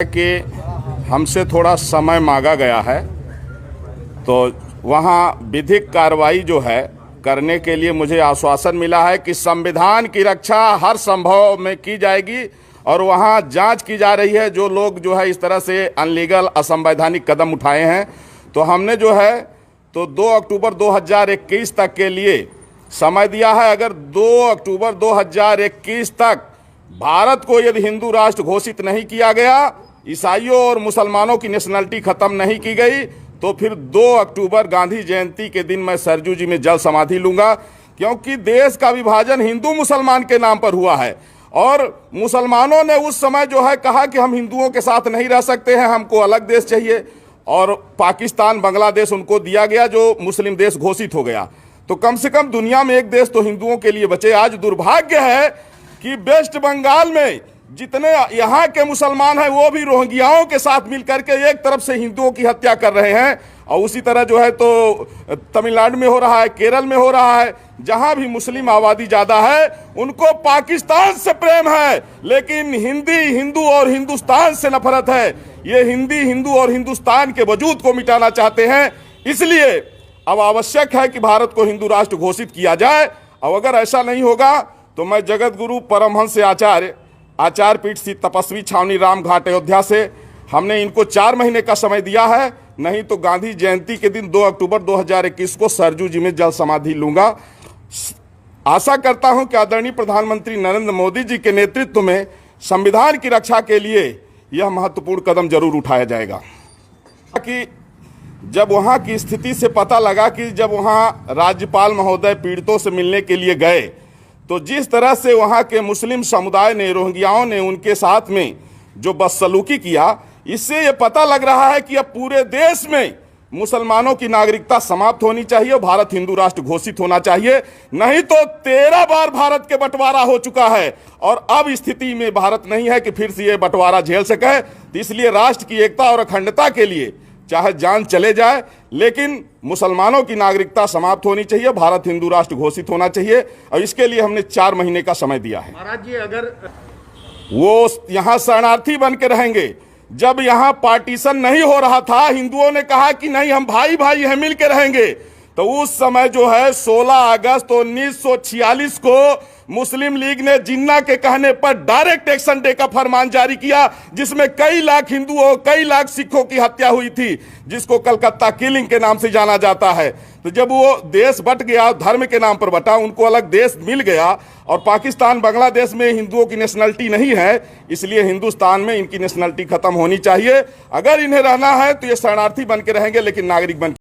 कि हमसे थोड़ा समय मांगा गया है, तो वहाँ विधिक कार्रवाई जो है करने के लिए मुझे आश्वासन मिला है कि संविधान की रक्षा हर संभव में की जाएगी और वहाँ जांच की जा रही है। जो लोग जो है इस तरह से अनलीगल असंवैधानिक कदम उठाए हैं, तो हमने जो है तो 2 अक्टूबर 2021 तक के लिए समय दिया है। अगर 2 अक्टूबर 2021 तक भारत को यदि हिंदू राष्ट्र घोषित नहीं किया गया, ईसाइयों और मुसलमानों की नेशनलिटी खत्म नहीं की गई, तो फिर 2 अक्टूबर गांधी जयंती के दिन मैं सरजू जी में जल समाधि लूंगा। क्योंकि देश का विभाजन हिंदू मुसलमान के नाम पर हुआ है और मुसलमानों ने उस समय जो है कहा कि हम हिंदुओं के साथ नहीं रह सकते हैं, हमको अलग देश चाहिए, और पाकिस्तान बांग्लादेश उनको दिया गया जो मुस्लिम देश घोषित हो गया। तो कम से कम दुनिया में एक देश तो हिंदुओं के लिए बचे। आज दुर्भाग्य है कि वेस्ट बंगाल में जितने यहाँ के मुसलमान हैं वो भी रोहिंग्याओं के साथ मिलकर के एक तरफ से हिंदुओं की हत्या कर रहे हैं, और उसी तरह जो है तो तमिलनाडु में हो रहा है, केरल में हो रहा है। जहाँ भी मुस्लिम आबादी ज़्यादा है उनको पाकिस्तान से प्रेम है, लेकिन हिंदू और हिंदुस्तान से नफरत है। ये हिंदी, हिंदू और हिंदुस्तान के वजूद को मिटाना चाहते हैं। इसलिए अब आवश्यक है कि भारत को हिंदू राष्ट्र घोषित किया जाए, और अगर ऐसा नहीं होगा तो मैं जगत गुरु परमहंस आचार्य पीठ श्री तपस्वी छावनी राम घाट अयोध्या से हमने इनको 4 महीने का समय दिया है, नहीं तो गांधी जयंती के दिन 2 अक्टूबर 2021 को सरजू जी में जल समाधि लूंगा। आशा करता हूं कि आदरणीय प्रधानमंत्री नरेंद्र मोदी जी के नेतृत्व में संविधान की रक्षा के लिए यह महत्वपूर्ण कदम जरूर उठाया जाएगा। कि जब वहां की स्थिति से पता लगा कि जब वहां राज्यपाल महोदय पीड़ितों से मिलने के लिए गए, तो जिस तरह से वहाँ के मुस्लिम समुदाय ने, रोहिंग्याओं ने उनके साथ में जो बदसलूकी किया, इससे ये पता लग रहा है कि अब पूरे देश में मुसलमानों की नागरिकता समाप्त होनी चाहिए और भारत हिंदू राष्ट्र घोषित होना चाहिए। नहीं तो 13 बार भारत के बंटवारा हो चुका है और अब स्थिति में भारत नहीं है कि फिर से ये बंटवारा झेल सके। तो इसलिए राष्ट्र की एकता और अखंडता के लिए चाहे जान चले जाए, लेकिन मुसलमानों की नागरिकता समाप्त होनी चाहिए, भारत हिंदू राष्ट्र घोषित होना चाहिए, और इसके लिए हमने 4 महीने का समय दिया है। महाराज जी, अगर वो यहाँ शरणार्थी बन के रहेंगे, जब यहाँ पार्टीशन नहीं हो रहा था, हिंदुओं ने कहा कि नहीं हम भाई भाई हैं, मिल के रहेंगे, तो उस समय जो है 16 अगस्त 1946 को मुस्लिम लीग ने जिन्ना के कहने पर डायरेक्ट एक्शन डे का फरमान जारी किया, जिसमें कई लाख हिंदुओं, कई लाख सिखों की हत्या हुई थी, जिसको कलकत्ता किलिंग के नाम से जाना जाता है। तो जब वो देश बट गया, धर्म के नाम पर बटा, उनको अलग देश मिल गया, और पाकिस्तान बांग्लादेश में हिंदुओं की नेशनलिटी नहीं है, इसलिए हिंदुस्तान में इनकी नेशनलिटी खत्म होनी चाहिए। अगर इन्हें रहना है तो ये शरणार्थी बन के रहेंगे, लेकिन नागरिक बन